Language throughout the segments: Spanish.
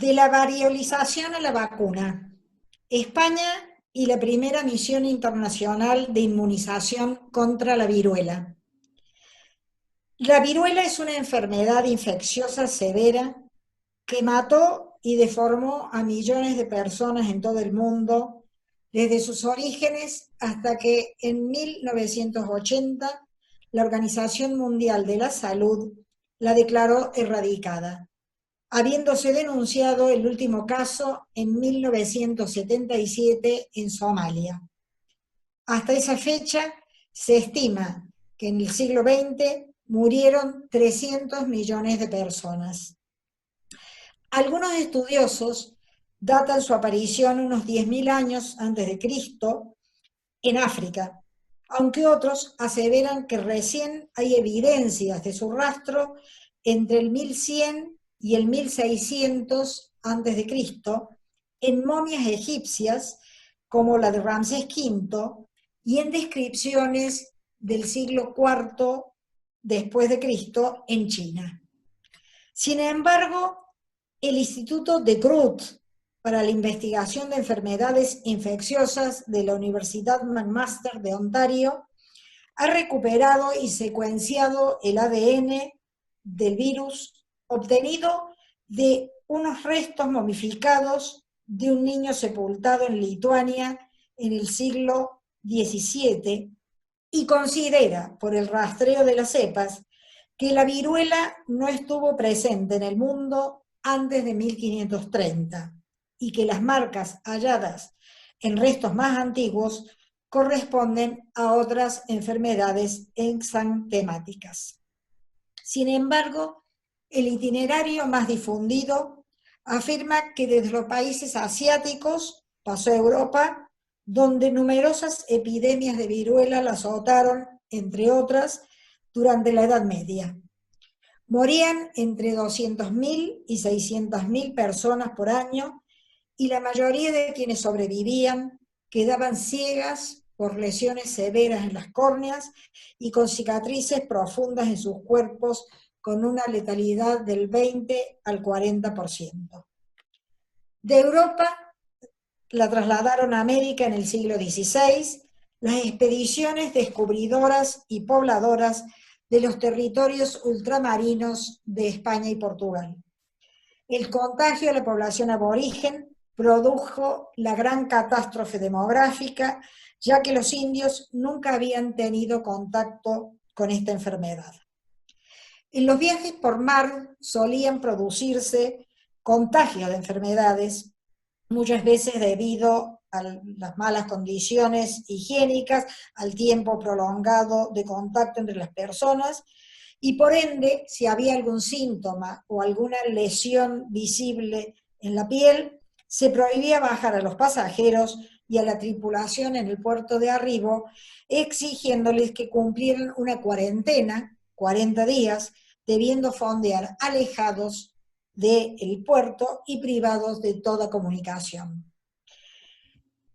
De la variolización a la vacuna. España y la primera misión internacional de inmunización contra la viruela. La viruela es una enfermedad infecciosa severa que mató y deformó a millones de personas en todo el mundo desde sus orígenes hasta que en 1980 la Organización Mundial de la Salud la declaró erradicada, habiéndose denunciado el último caso en 1977 en Somalia. Hasta esa fecha se estima que en el siglo XX murieron 300 millones de personas. Algunos estudiosos datan su aparición unos 10.000 años antes de Cristo en África, aunque otros aseveran que recién hay evidencias de su rastro entre el 1100 y el 1600 antes de Cristo en momias egipcias como la de Ramsés V y en descripciones del siglo IV después de Cristo en China. Sin embargo, el Instituto de Groot para la investigación de enfermedades infecciosas de la Universidad McMaster de Ontario ha recuperado y secuenciado el ADN del virus obtenido de unos restos momificados de un niño sepultado en Lituania en el siglo XVII y considera, por el rastreo de las cepas, que la viruela no estuvo presente en el mundo antes de 1530 y que las marcas halladas en restos más antiguos corresponden a otras enfermedades exantemáticas. Sin embargo, el itinerario más difundido afirma que desde los países asiáticos pasó a Europa, donde numerosas epidemias de viruela la azotaron, entre otras, durante la Edad Media. Morían entre 200.000 y 600.000 personas por año y la mayoría de quienes sobrevivían quedaban ciegas por lesiones severas en las córneas y con cicatrices profundas en sus cuerpos con una letalidad del 20 al 40%. De Europa la trasladaron a América en el siglo XVI las expediciones descubridoras y pobladoras de los territorios ultramarinos de España y Portugal. El contagio a la población aborigen produjo la gran catástrofe demográfica, ya que los indios nunca habían tenido contacto con esta enfermedad. En los viajes por mar solían producirse contagios de enfermedades, muchas veces debido a las malas condiciones higiénicas, al tiempo prolongado de contacto entre las personas, y por ende, si había algún síntoma o alguna lesión visible en la piel, se prohibía bajar a los pasajeros y a la tripulación en el puerto de arribo, exigiéndoles que cumplieran una cuarentena, 40 días, debiendo fondear alejados del puerto y privados de toda comunicación.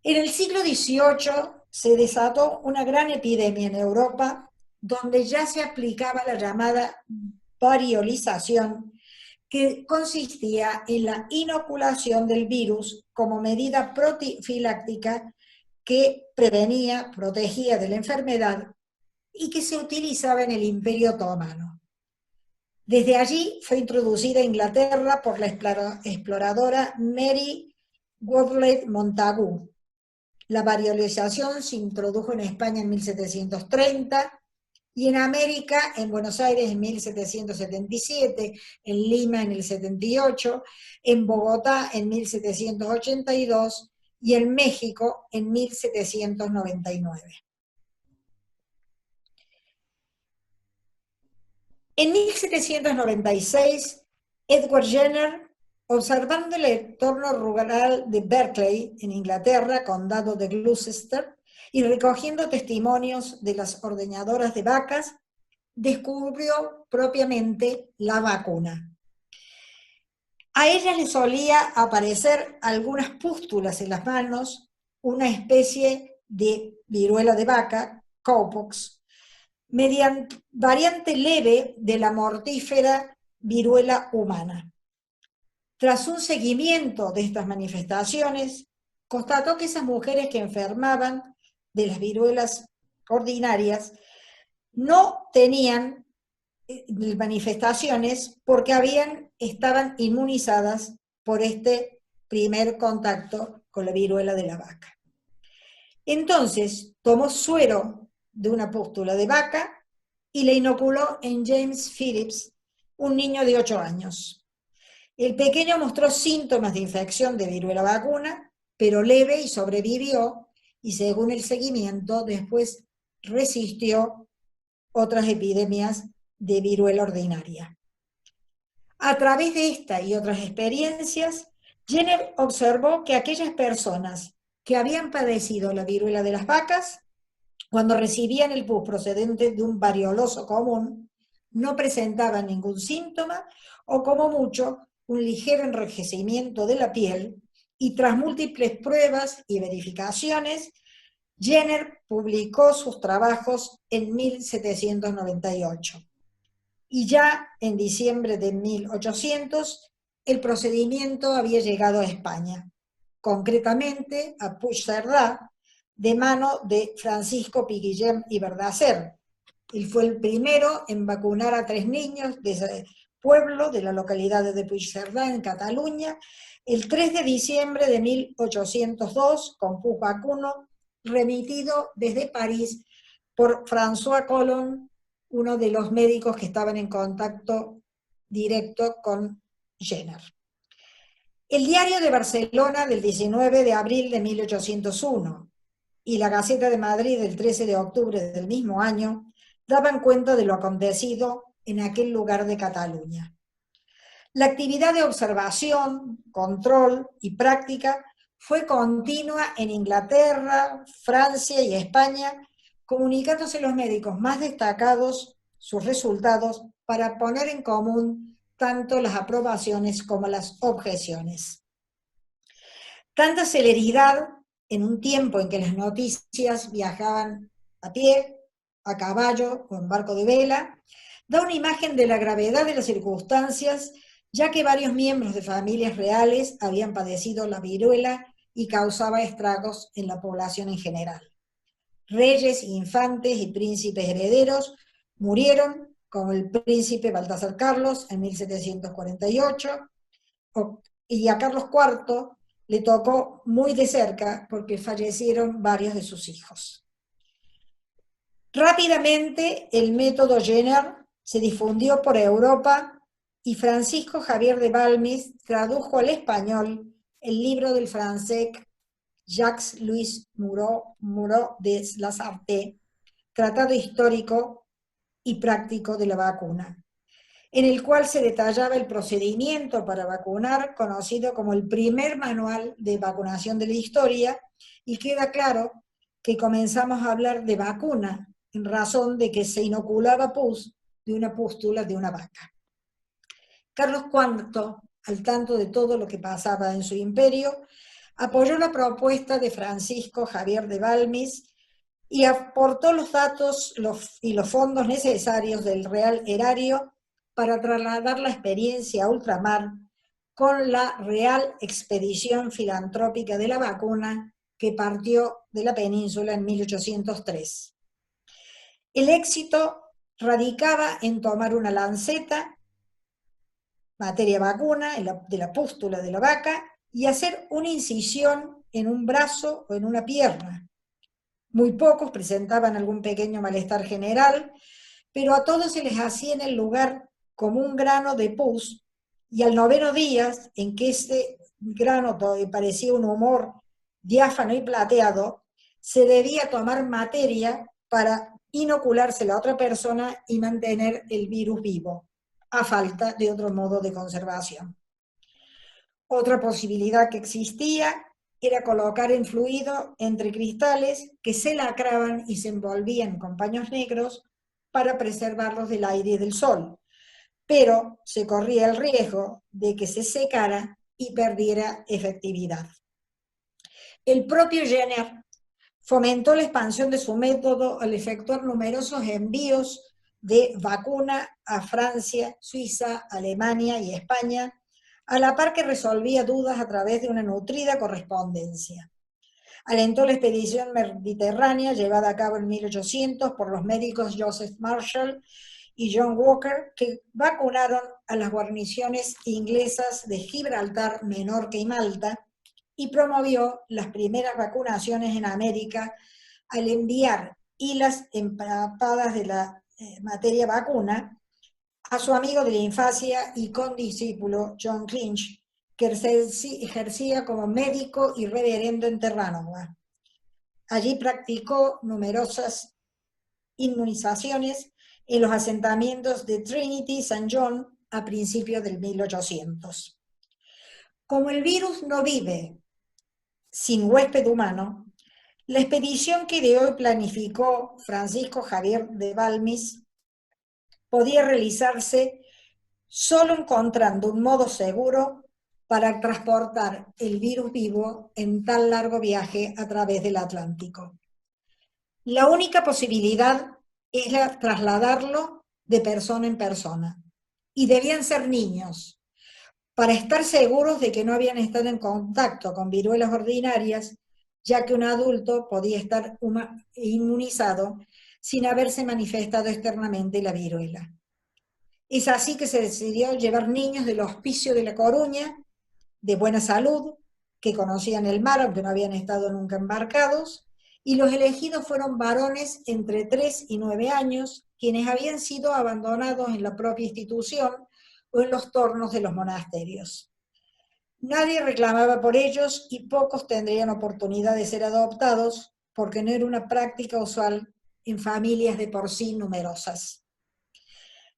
En el siglo XVIII se desató una gran epidemia en Europa, donde ya se aplicaba la llamada variolización, que consistía en la inoculación del virus como medida profiláctica que prevenía, protegía de la enfermedad y que se utilizaba en el Imperio Otomano. Desde allí fue introducida a Inglaterra por la exploradora Mary Woodley Montagu. La variolización se introdujo en España en 1730 y en América, en Buenos Aires en 1777, en Lima en el 78, en Bogotá en 1782 y en México en 1799. En 1796, Edward Jenner, observando el entorno rural de Berkeley, en Inglaterra, condado de Gloucester, y recogiendo testimonios de las ordeñadoras de vacas, descubrió propiamente la vacuna. A ellas les solía aparecer algunas pústulas en las manos, una especie de viruela de vaca, cowpox, variante leve de la mortífera viruela humana. Tras un seguimiento de estas manifestaciones, constató que esas mujeres que enfermaban de las viruelas ordinarias no tenían manifestaciones porque estaban inmunizadas por este primer contacto con la viruela de la vaca. Entonces tomó suero de una pústula de vaca y le inoculó en James Phillips, un niño de 8 años. El pequeño mostró síntomas de infección de viruela vacuna, pero leve, y sobrevivió, y según el seguimiento después resistió otras epidemias de viruela ordinaria. A través de esta y otras experiencias, Jenner observó que aquellas personas que habían padecido la viruela de las vacas, cuando recibían el pus procedente de un varioloso común, no presentaban ningún síntoma o como mucho un ligero enrojecimiento de la piel, y tras múltiples pruebas y verificaciones, Jenner publicó sus trabajos en 1798. Y ya en diciembre de 1800, el procedimiento había llegado a España, concretamente a Puigcerdá, de mano de Francisco Piquillem y Verdacer. Él fue el primero en vacunar a 3 niños de ese pueblo, de la localidad de Puigcerdá, en Cataluña, el 3 de diciembre de 1802, con pus vacuno, remitido desde París por François Collomb, uno de los médicos que estaban en contacto directo con Jenner. El Diario de Barcelona del 19 de abril de 1801 y la Gaceta de Madrid del 13 de octubre del mismo año daban cuenta de lo acontecido en aquel lugar de Cataluña. La actividad de observación, control y práctica fue continua en Inglaterra, Francia y España, comunicándose los médicos más destacados sus resultados para poner en común tanto las aprobaciones como las objeciones. Tanta celeridad en un tiempo en que las noticias viajaban a pie, a caballo o en barco de vela, da una imagen de la gravedad de las circunstancias, ya que varios miembros de familias reales habían padecido la viruela y causaba estragos en la población en general. Reyes, infantes y príncipes herederos murieron, como el príncipe Baltasar Carlos en 1748, y a Carlos IV le tocó muy de cerca porque fallecieron varios de sus hijos. Rápidamente el método Jenner se difundió por Europa y Francisco Javier de Balmis tradujo al español el libro del francés Jacques-Louis Moreau de Lasarte, Tratado Histórico y Práctico de la Vacuna, en el cual se detallaba el procedimiento para vacunar, conocido como el primer manual de vacunación de la historia, y queda claro que comenzamos a hablar de vacuna en razón de que se inoculaba pus de una pústula de una vaca. Carlos IV, al tanto de todo lo que pasaba en su imperio, apoyó la propuesta de Francisco Javier de Balmis y aportó los datos y los fondos necesarios del Real Erario para trasladar la experiencia a ultramar con la Real Expedición Filantrópica de la Vacuna, que partió de la península en 1803. El éxito radicaba en tomar una lanceta, materia vacuna, de la pústula de la vaca, y hacer una incisión en un brazo o en una pierna. Muy pocos presentaban algún pequeño malestar general, pero a todos se les hacía en el lugar como un grano de pus, y al 9º día, en que ese grano parecía un humor diáfano y plateado, se debía tomar materia para inoculársela a otra persona y mantener el virus vivo, a falta de otro modo de conservación. Otra posibilidad que existía era colocar el fluido entre cristales que se lacraban y se envolvían con paños negros para preservarlos del aire y del sol, pero se corría el riesgo de que se secara y perdiera efectividad. El propio Jenner fomentó la expansión de su método al efectuar numerosos envíos de vacuna a Francia, Suiza, Alemania y España, a la par que resolvía dudas a través de una nutrida correspondencia. Alentó la expedición mediterránea llevada a cabo en 1800 por los médicos Joseph Marshall y John Walker, que vacunaron a las guarniciones inglesas de Gibraltar, Menorca y Malta, y promovió las primeras vacunaciones en América al enviar hilas empapadas de la materia vacuna a su amigo de la infancia y condiscípulo John Clinch, que ejercía como médico y reverendo en Terranova. Allí practicó numerosas inmunizaciones en los asentamientos de Trinity y St. John a principios del 1800. Como el virus no vive sin huésped humano, la expedición que de hoy planificó Francisco Javier de Balmis podía realizarse solo encontrando un modo seguro para transportar el virus vivo en tan largo viaje a través del Atlántico. La única posibilidad era trasladarlo de persona en persona, y debían ser niños, para estar seguros de que no habían estado en contacto con viruelas ordinarias, ya que un adulto podía estar inmunizado sin haberse manifestado externamente la viruela. Es así que se decidió llevar niños del Hospicio de La Coruña, de buena salud, que conocían el mar, aunque no habían estado nunca embarcados, y los elegidos fueron varones entre 3 y 9 años, quienes habían sido abandonados en la propia institución o en los tornos de los monasterios. Nadie reclamaba por ellos y pocos tendrían oportunidad de ser adoptados, porque no era una práctica usual en familias de por sí numerosas.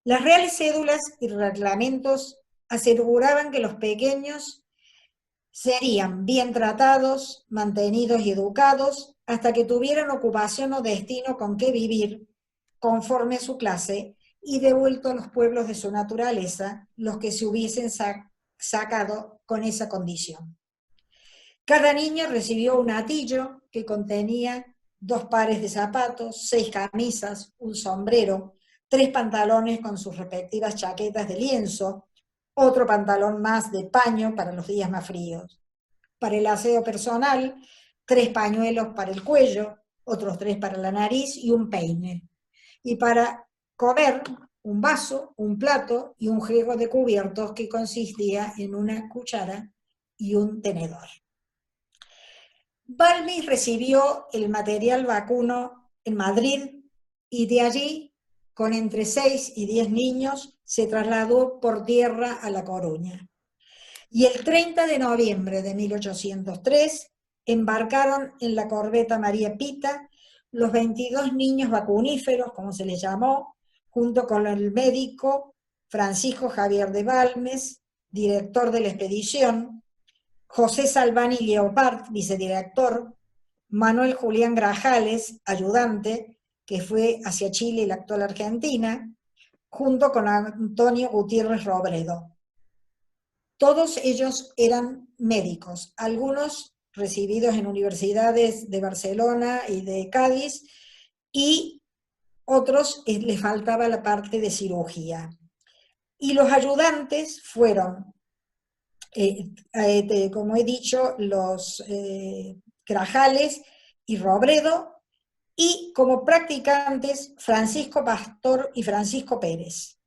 Las reales cédulas y reglamentos aseguraban que los pequeños serían bien tratados, mantenidos y educados hasta que tuvieran ocupación o destino con que vivir, conforme a su clase, y devuelto a los pueblos de su naturaleza, los que se hubiesen sacado con esa condición. Cada niño recibió un atillo que contenía 2 pares de zapatos, 6 camisas, un sombrero, 3 pantalones con sus respectivas chaquetas de lienzo, otro pantalón más de paño para los días más fríos. Para el aseo personal, 3 pañuelos para el cuello, otros 3 para la nariz y un peine. Y para comer, un vaso, un plato y un juego de cubiertos que consistía en una cuchara y un tenedor. Balmis recibió el material vacuno en Madrid y de allí, con entre 6 y 10 niños, se trasladó por tierra a La Coruña. Y el 30 de noviembre de 1803 embarcaron en la corbeta María Pita los 22 niños vacuníferos, como se les llamó, junto con el médico Francisco Javier de Balmes, director de la expedición, José Salvani Leopard, vicedirector, Manuel Julián Grajales, ayudante, que fue hacia Chile y la actual Argentina, junto con Antonio Gutiérrez Robledo. Todos ellos eran médicos, algunos recibidos en universidades de Barcelona y de Cádiz, y otros les faltaba la parte de cirugía. Y los ayudantes fueron, como he dicho, los Grajales y Robledo, y como practicantes Francisco Pastor y Francisco Pérez.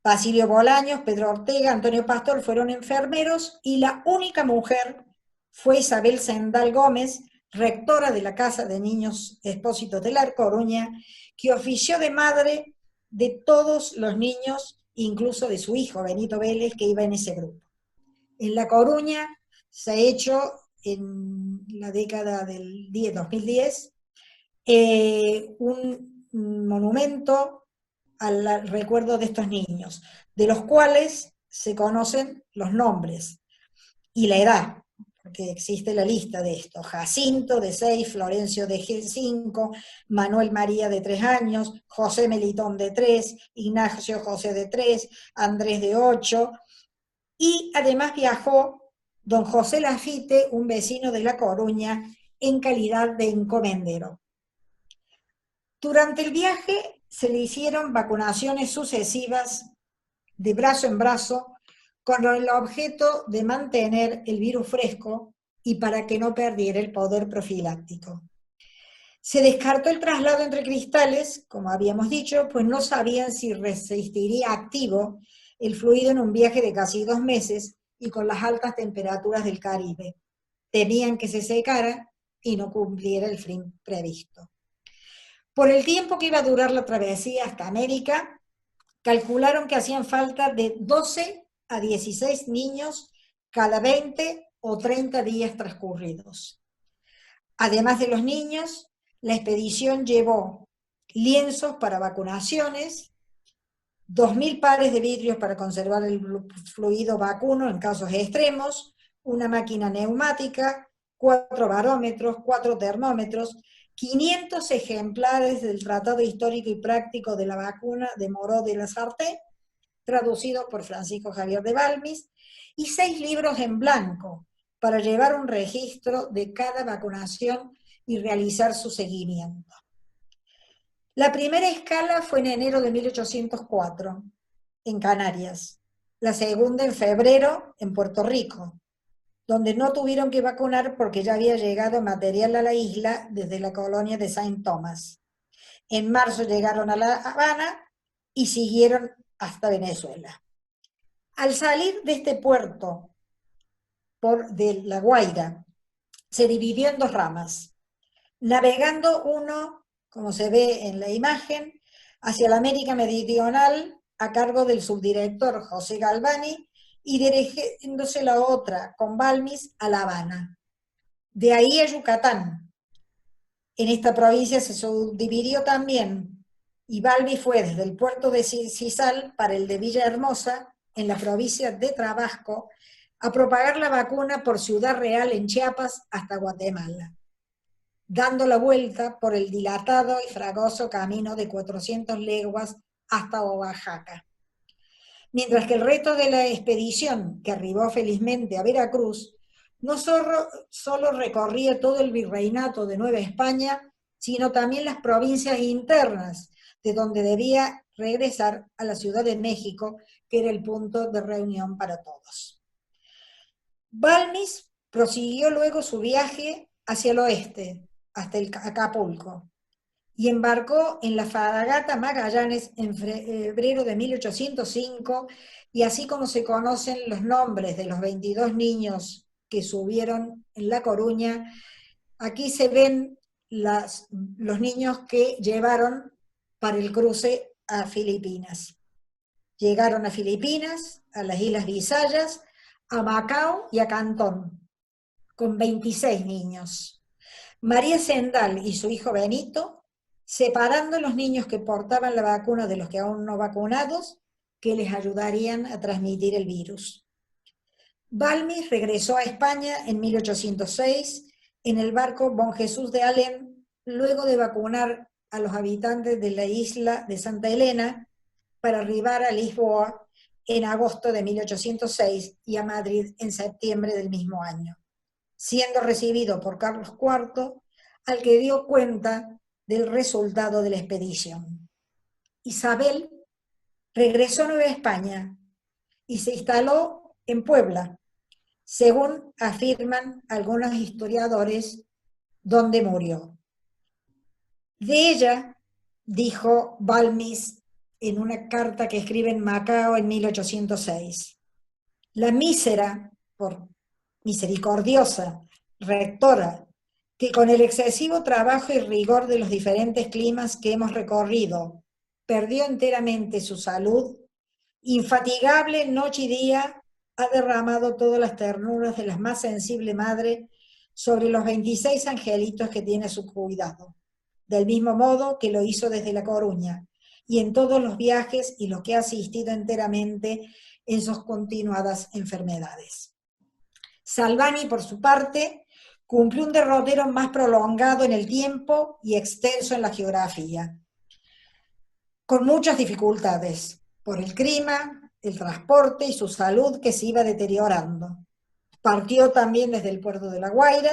Basilio Bolaños, Pedro Ortega, Antonio Pastor fueron enfermeros, y la única mujer fue Isabel Sendal Gómez, rectora de la Casa de Niños Expósitos de La Coruña, que ofició de madre de todos los niños, incluso de su hijo Benito Vélez, que iba en ese grupo. En La Coruña se ha hecho en la década del 2010 un monumento al recuerdo de estos niños, de los cuales se conocen los nombres y la edad, porque existe la lista de estos: Jacinto, de 6, Florencio, de 5, Manuel María, de 3 años, José Melitón, de 3, Ignacio José, de 3, Andrés, de 8, y además viajó don José Lafite, un vecino de La Coruña, en calidad de encomendero. Durante el viaje se le hicieron vacunaciones sucesivas de brazo en brazo con el objeto de mantener el virus fresco y para que no perdiera el poder profiláctico. Se descartó el traslado entre cristales, como habíamos dicho, pues no sabían si resistiría activo el fluido en un viaje de casi 2 meses y con las altas temperaturas del Caribe. Temían que se secara y no cumpliera el fin previsto. Por el tiempo que iba a durar la travesía hasta América, calcularon que hacían falta de 12 a 16 niños cada 20 o 30 días transcurridos. Además de los niños, la expedición llevó lienzos para vacunaciones, 2.000 pares de vidrios para conservar el fluido vacuno en casos extremos, una máquina neumática, 4 barómetros, 4 termómetros, 500 ejemplares del Tratado Histórico y Práctico de la Vacuna de Moreau de la Sarthe, traducido por Francisco Javier de Balmis, y 6 libros en blanco para llevar un registro de cada vacunación y realizar su seguimiento. La primera escala fue en enero de 1804, en Canarias. La segunda en febrero, en Puerto Rico, donde no tuvieron que vacunar porque ya había llegado material a la isla desde la colonia de Saint Thomas. En marzo llegaron a La Habana y siguieron hasta Venezuela. Al salir de este puerto de La Guaira, se dividió en 2 ramas, navegando uno, como se ve en la imagen, hacia la América Meridional a cargo del subdirector José Galvani y dirigiéndose la otra con Balmis a La Habana. De ahí a Yucatán. En esta provincia se subdividió también y Balmis fue desde el puerto de Sisal para el de Villahermosa, en la provincia de Tabasco, a propagar la vacuna por Ciudad Real en Chiapas hasta Guatemala, dando la vuelta por el dilatado y fragoso camino de 400 leguas hasta Oaxaca. Mientras que el resto de la expedición, que arribó felizmente a Veracruz, no solo recorría todo el virreinato de Nueva España, sino también las provincias internas, de donde debía regresar a la Ciudad de México, que era el punto de reunión para todos. Balmis prosiguió luego su viaje hacia el oeste, hasta el Acapulco, y embarcó en la fragata Magallanes en febrero de 1805, y así como se conocen los nombres de los 22 niños que subieron en La Coruña, aquí se ven los niños que llevaron para el cruce a Filipinas. Llegaron a Filipinas, a las Islas Visayas, a Macao y a Cantón, con 26 niños. María Sendal y su hijo Benito, separando los niños que portaban la vacuna de los que aún no vacunados, que les ayudarían a transmitir el virus. Balmis regresó a España en 1806 en el barco Bon Jesús de Alem, luego de vacunar a los habitantes de la isla de Santa Elena, para arribar a Lisboa en agosto de 1806 y a Madrid en septiembre del mismo año, siendo recibido por Carlos IV, al que dio cuenta del resultado de la expedición. Isabel regresó a Nueva España y se instaló en Puebla, según afirman algunos historiadores, donde murió. De ella, dijo Balmis en una carta que escribe en Macao en 1806, la mísera, por misericordiosa, rectora, que con el excesivo trabajo y rigor de los diferentes climas que hemos recorrido, perdió enteramente su salud, infatigable noche y día, ha derramado todas las ternuras de la más sensible madre sobre los 26 angelitos que tiene a su cuidado, del mismo modo que lo hizo desde La Coruña, y en todos los viajes y los que ha asistido enteramente en sus continuadas enfermedades. Salvani, por su parte, cumplió un derrotero más prolongado en el tiempo y extenso en la geografía, con muchas dificultades, por el clima, el transporte y su salud que se iba deteriorando. Partió también desde el puerto de La Guaira,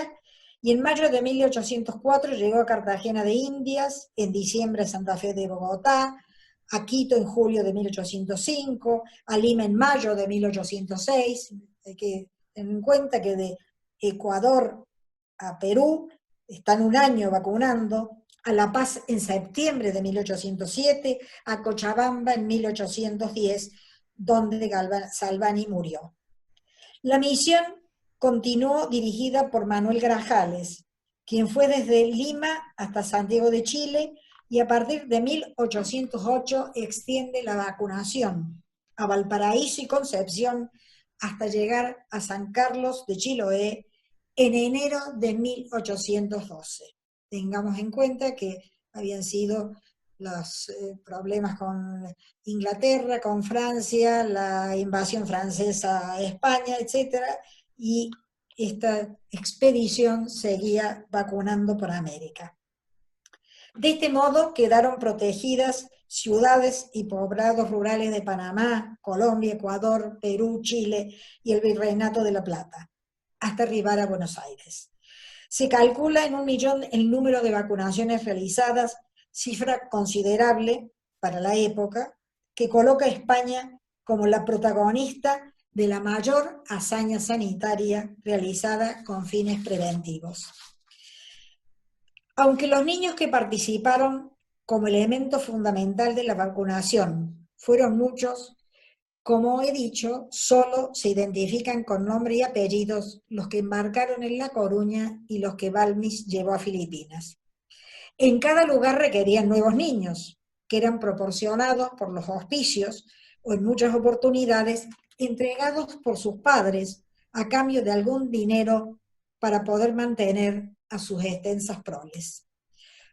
y en mayo de 1804 llegó a Cartagena de Indias, en diciembre a Santa Fe de Bogotá, a Quito en julio de 1805, a Lima en mayo de 1806. Hay que tener en cuenta que de Ecuador a Perú están un año vacunando, a La Paz en septiembre de 1807, a Cochabamba en 1810, donde Salvani murió. La misión continuó dirigida por Manuel Grajales, quien fue desde Lima hasta Santiago de Chile, y a partir de 1808 extiende la vacunación a Valparaíso y Concepción hasta llegar a San Carlos de Chiloé en enero de 1812. Tengamos en cuenta que habían sido los problemas con Inglaterra, con Francia, la invasión francesa a España, etc. Y esta expedición seguía vacunando por América. De este modo quedaron protegidas ciudades y poblados rurales de Panamá, Colombia, Ecuador, Perú, Chile y el Virreinato de La Plata, hasta arribar a Buenos Aires. Se calcula en 1 millón el número de vacunaciones realizadas, cifra considerable para la época, que coloca a España como la protagonista de la mayor hazaña sanitaria realizada con fines preventivos. Aunque los niños que participaron como elemento fundamental de la vacunación fueron muchos, como he dicho, solo se identifican con nombre y apellidos los que embarcaron en La Coruña y los que Balmis llevó a Filipinas. En cada lugar requerían nuevos niños, que eran proporcionados por los hospicios o en muchas oportunidades entregados por sus padres a cambio de algún dinero para poder mantener a sus extensas proles.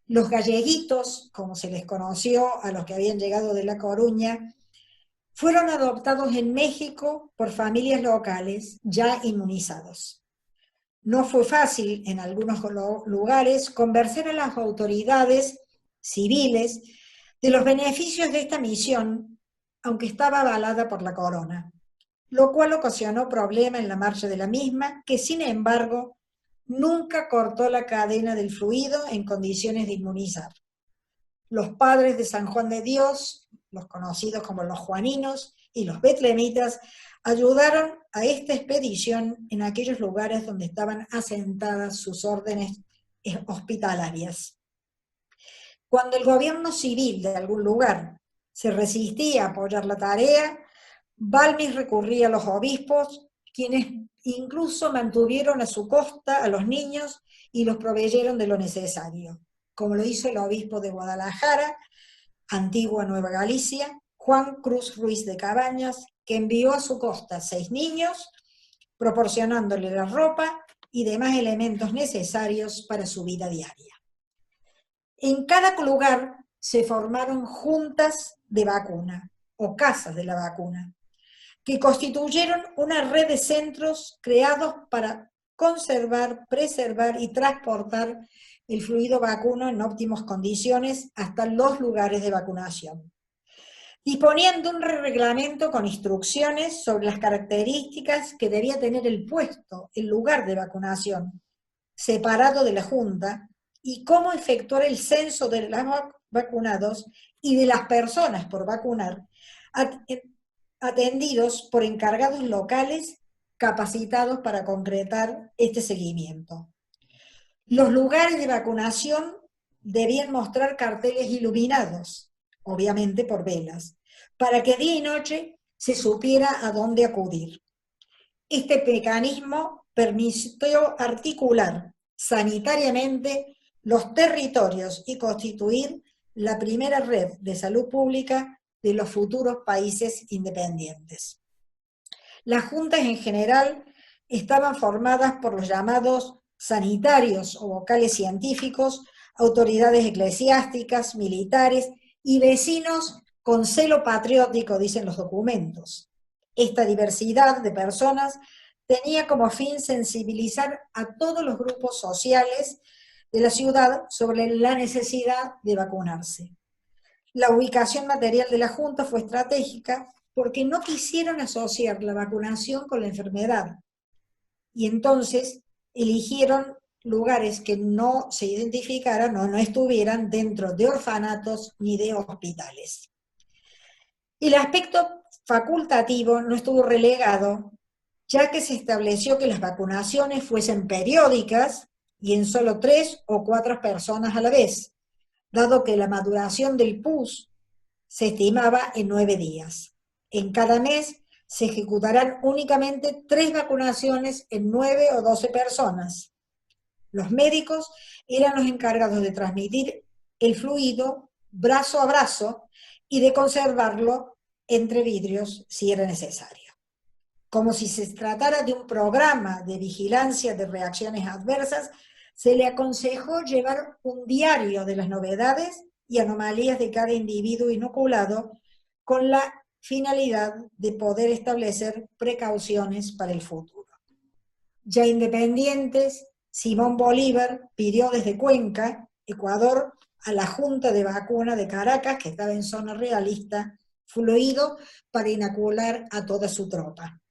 Los galleguitos, como se les conoció a los que habían llegado de La Coruña, fueron adoptados en México por familias locales ya inmunizados. No fue fácil en algunos lugares convencer a las autoridades civiles de los beneficios de esta misión, aunque estaba avalada por la corona, lo cual ocasionó problema en la marcha de la misma, que sin embargo nunca cortó la cadena del fluido en condiciones de inmunizar. Los padres de San Juan de Dios, los conocidos como los juaninos, y los betlemitas ayudaron a esta expedición en aquellos lugares donde estaban asentadas sus órdenes hospitalarias. Cuando el gobierno civil de algún lugar se resistía a apoyar la tarea, Balmis recurría a los obispos, quienes incluso mantuvieron a su costa a los niños y los proveyeron de lo necesario, como lo hizo el obispo de Guadalajara, antigua Nueva Galicia, Juan Cruz Ruiz de Cabañas, que envió a su costa 6 niños, proporcionándole la ropa y demás elementos necesarios para su vida diaria. En cada lugar se formaron juntas de vacuna, o casas de la vacuna, que constituyeron una red de centros creados para conservar, preservar y transportar el fluido vacuno en óptimas condiciones hasta los lugares de vacunación. Disponían de un reglamento con instrucciones sobre las características que debía tener el puesto, el lugar de vacunación, separado de la Junta, y cómo efectuar el censo de los vacunados y de las personas por vacunar, atendidos por encargados locales capacitados para concretar este seguimiento. Los lugares de vacunación debían mostrar carteles iluminados, obviamente por velas, para que día y noche se supiera a dónde acudir. Este mecanismo permitió articular sanitariamente los territorios y constituir la primera red de salud pública de los futuros países independientes. Las juntas en general estaban formadas por los llamados sanitarios o vocales científicos, autoridades eclesiásticas, militares y vecinos con celo patriótico, dicen los documentos. Esta diversidad de personas tenía como fin sensibilizar a todos los grupos sociales de la ciudad sobre la necesidad de vacunarse. La ubicación material de la Junta fue estratégica porque no quisieron asociar la vacunación con la enfermedad, y entonces eligieron lugares que no se identificaran o no estuvieran dentro de orfanatos ni de hospitales. Y el aspecto facultativo no estuvo relegado, ya que se estableció que las vacunaciones fuesen periódicas y en solo 3 o 4 personas a la vez, dado que la maduración del pus se estimaba en 9 días. En cada mes se ejecutarán únicamente 3 vacunaciones en 9 o 12 personas. Los médicos eran los encargados de transmitir el fluido brazo a brazo y de conservarlo entre vidrios si era necesario. Como si se tratara de un programa de vigilancia de reacciones adversas, se le aconsejó llevar un diario de las novedades y anomalías de cada individuo inoculado con la finalidad de poder establecer precauciones para el futuro. Ya independientes, Simón Bolívar pidió desde Cuenca, Ecuador, a la Junta de Vacuna de Caracas, que estaba en zona realista, fluido para inocular a toda su tropa.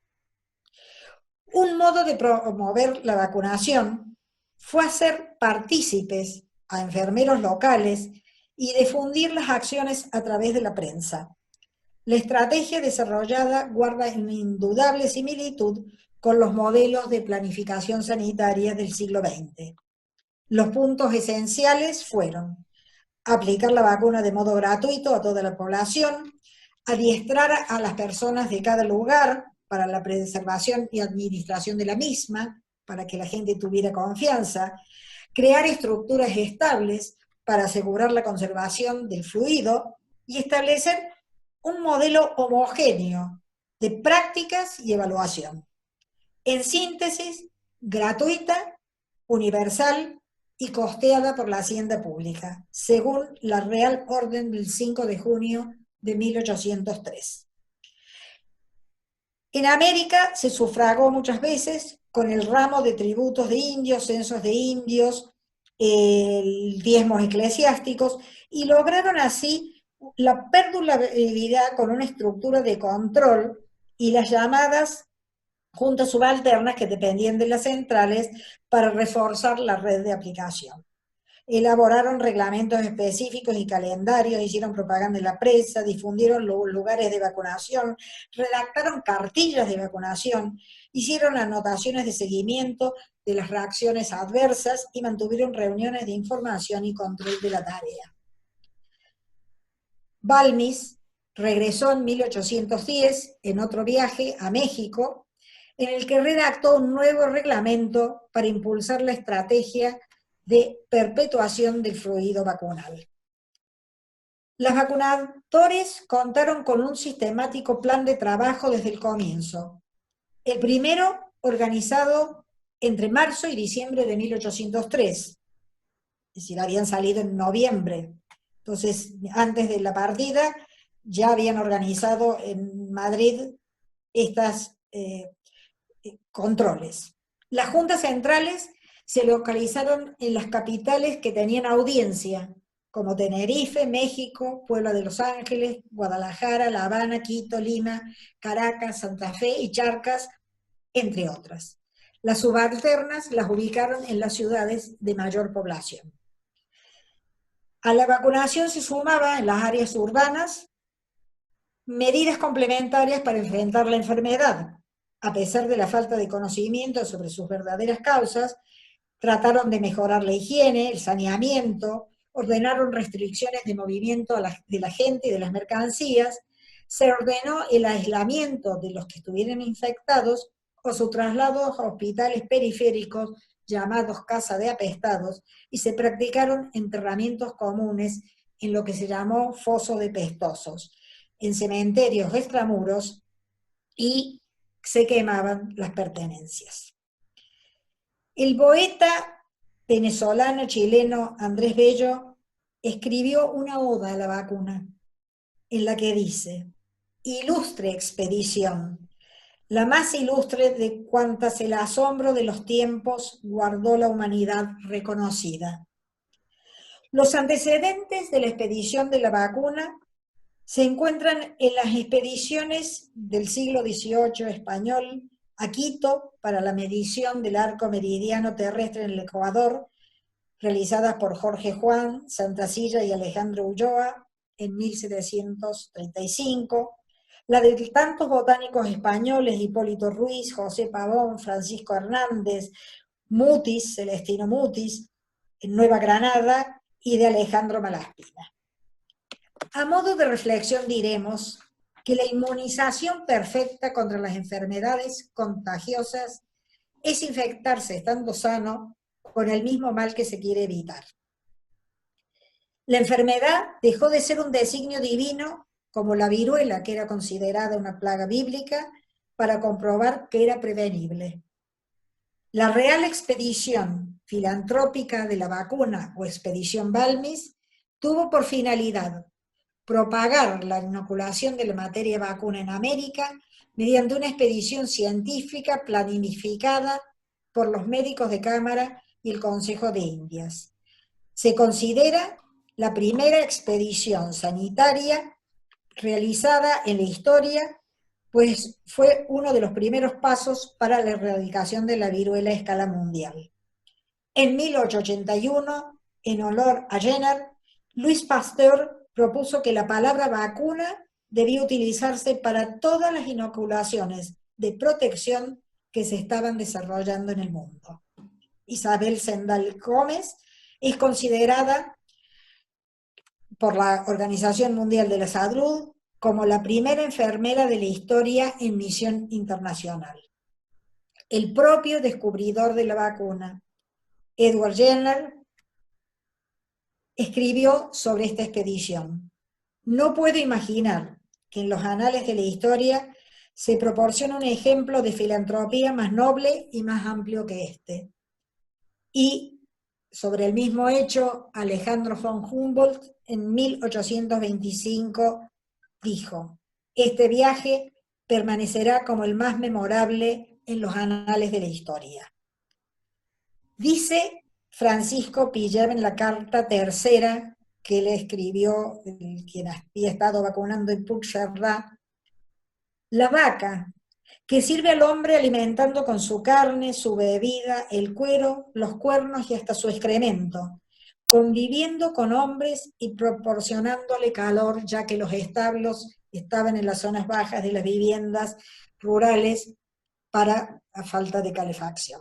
Un modo de promover la vacunación fue hacer partícipes a enfermeros locales y difundir las acciones a través de la prensa. La estrategia desarrollada guarda una indudable similitud con los modelos de planificación sanitaria del siglo XX. Los puntos esenciales fueron aplicar la vacuna de modo gratuito a toda la población, adiestrar a las personas de cada lugar para la preservación y administración de la misma, para que la gente tuviera confianza, crear estructuras estables para asegurar la conservación del fluido y establecer un modelo homogéneo de prácticas y evaluación. En síntesis, gratuita, universal y costeada por la hacienda pública, según la Real Orden del 5 de junio de 1803. En América se sufragó muchas veces con el ramo de tributos de indios, censos de indios, diezmos eclesiásticos, y lograron así la perdurabilidad con una estructura de control y las llamadas juntas subalternas que dependían de las centrales para reforzar la red de aplicación. Elaboraron reglamentos específicos y calendarios, hicieron propaganda en la prensa, difundieron lugares de vacunación, redactaron cartillas de vacunación, hicieron anotaciones de seguimiento de las reacciones adversas y mantuvieron reuniones de información y control de la tarea. Balmis regresó en 1810 en otro viaje a México, en el que redactó un nuevo reglamento para impulsar la estrategia de perpetuación del fluido vacunal. Los vacunadores contaron con un sistemático plan de trabajo desde el comienzo. El primero, organizado entre marzo y diciembre de 1803, es decir, habían salido en noviembre. Entonces, antes de la partida, ya habían organizado en Madrid estos controles. Las juntas centrales se localizaron en las capitales que tenían audiencia, como Tenerife, México, Puebla de Los Ángeles, Guadalajara, La Habana, Quito, Lima, Caracas, Santa Fe y Charcas, entre otras. Las subalternas las ubicaron en las ciudades de mayor población. A la vacunación se sumaba en las áreas urbanas medidas complementarias para enfrentar la enfermedad. A pesar de la falta de conocimiento sobre sus verdaderas causas, trataron de mejorar la higiene, el saneamiento, ordenaron restricciones de movimiento de la gente y de las mercancías, se ordenó el aislamiento de los que estuvieran infectados o su traslado a hospitales periféricos llamados casa de apestados, y se practicaron enterramientos comunes en lo que se llamó foso de pestosos, en cementerios extramuros, y se quemaban las pertenencias. El poeta venezolano-chileno Andrés Bello escribió una oda a la vacuna, en la que dice: ilustre expedición, la más ilustre de cuantas el asombro de los tiempos guardó la humanidad reconocida. Los antecedentes de la expedición de la vacuna se encuentran en las expediciones del siglo XVIII español a Quito para la medición del arco meridiano terrestre en el Ecuador, realizadas por Jorge Juan, Santa Silla y Alejandro Ulloa, en 1735, la de tantos botánicos españoles, Hipólito Ruiz, José Pavón, Francisco Hernández, Mutis, Celestino Mutis, en Nueva Granada, y de Alejandro Malaspina. A modo de reflexión diremos que la inmunización perfecta contra las enfermedades contagiosas es infectarse estando sano con el mismo mal que se quiere evitar. La enfermedad dejó de ser un designio divino, como la viruela, que era considerada una plaga bíblica, para comprobar que era prevenible. La Real Expedición Filantrópica de la Vacuna, o Expedición Balmis, tuvo por finalidad propagar la inoculación de la materia vacuna en América mediante una expedición científica planificada por los médicos de Cámara y el Consejo de Indias. Se considera la primera expedición sanitaria realizada en la historia, pues fue uno de los primeros pasos para la erradicación de la viruela a escala mundial. En 1881, en honor a Jenner, Louis Pasteur propuso que la palabra vacuna debía utilizarse para todas las inoculaciones de protección que se estaban desarrollando en el mundo. Isabel Zendal Gómez es considerada por la Organización Mundial de la Salud como la primera enfermera de la historia en misión internacional. El propio descubridor de la vacuna, Edward Jenner, escribió sobre esta expedición: no puedo imaginar que en los anales de la historia se proporcione un ejemplo de filantropía más noble y más amplio que este. Y sobre el mismo hecho, Alejandro von Humboldt en 1825 dijo: este viaje permanecerá como el más memorable en los anales de la historia. Dice Francisco Pillem en la carta tercera que le escribió quien había estado vacunando en Puigcerdá: la vaca, que sirve al hombre alimentando con su carne, su bebida, el cuero, los cuernos y hasta su excremento, conviviendo con hombres y proporcionándole calor, ya que los establos estaban en las zonas bajas de las viviendas rurales para la falta de calefacción.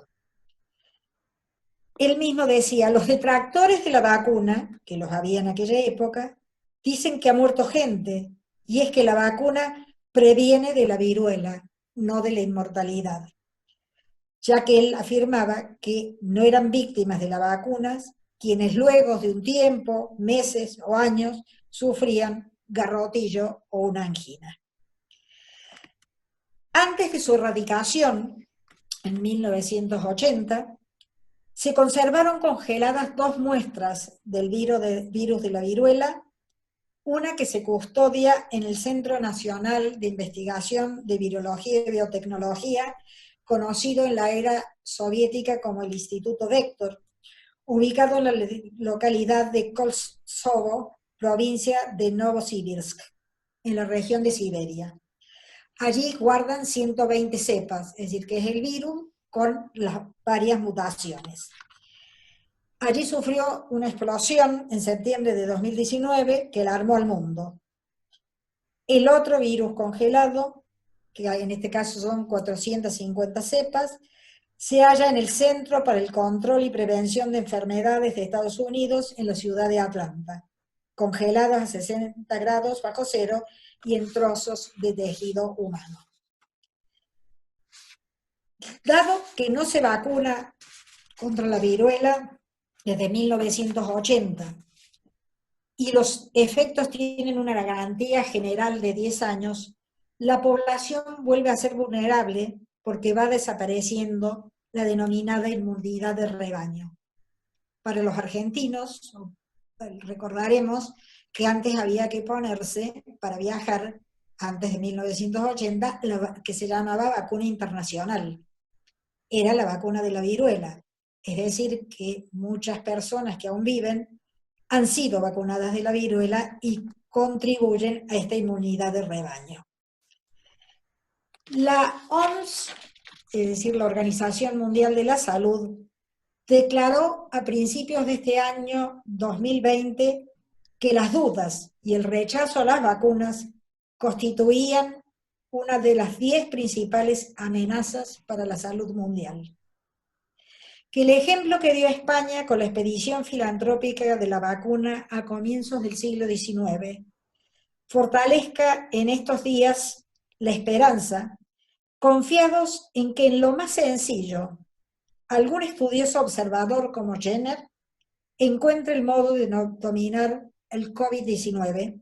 Él mismo decía: los detractores de la vacuna, que los había en aquella época, dicen que ha muerto gente, y es que la vacuna previene de la viruela, no de la inmortalidad, ya que él afirmaba que no eran víctimas de las vacunas quienes luego de un tiempo, meses o años, sufrían garrotillo o una angina. Antes de su erradicación, en 1980, se conservaron congeladas 2 muestras del virus de la viruela, una que se custodia en el Centro Nacional de Investigación de Virología y Biotecnología, conocido en la era soviética como el Instituto Vector, ubicado en la localidad de Koltsovo, provincia de Novosibirsk, en la región de Siberia. Allí guardan 120 cepas, es decir, que es el virus con las varias mutaciones. Allí sufrió una explosión en septiembre de 2019 que alarmó al mundo. El otro virus congelado, que en este caso son 450 cepas, se halla en el Centro para el Control y Prevención de Enfermedades de Estados Unidos en la ciudad de Atlanta, congeladas a 60 grados bajo cero y en trozos de tejido humano. Dado que no se vacuna contra la viruela desde 1980 y los efectos tienen una garantía general de 10 años, la población vuelve a ser vulnerable porque va desapareciendo la denominada inmunidad de rebaño. Para los argentinos, recordaremos que antes había que ponerse, para viajar, antes de 1980, que se llamaba vacuna internacional. Era la vacuna de la viruela. Es decir, que muchas personas que aún viven han sido vacunadas de la viruela y contribuyen a esta inmunidad de rebaño. La OMS, es decir, la Organización Mundial de la Salud, declaró a principios de este año 2020 que las dudas y el rechazo a las vacunas constituían una de las 10 principales amenazas para la salud mundial. Que el ejemplo que dio España con la expedición filantrópica de la vacuna a comienzos del siglo XIX fortalezca en estos días la esperanza, confiados en que en lo más sencillo, algún estudioso observador como Jenner encuentre el modo de dominar el COVID-19.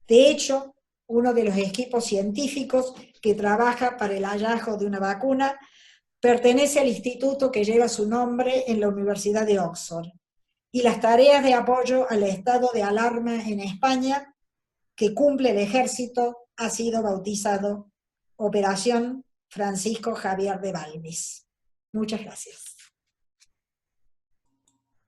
De hecho, uno de los equipos científicos que trabaja para el hallazgo de una vacuna pertenece al instituto que lleva su nombre en la Universidad de Oxford. Y las tareas de apoyo al estado de alarma en España, que cumple el ejército, ha sido bautizado Operación Francisco Javier de Balmis. Muchas gracias.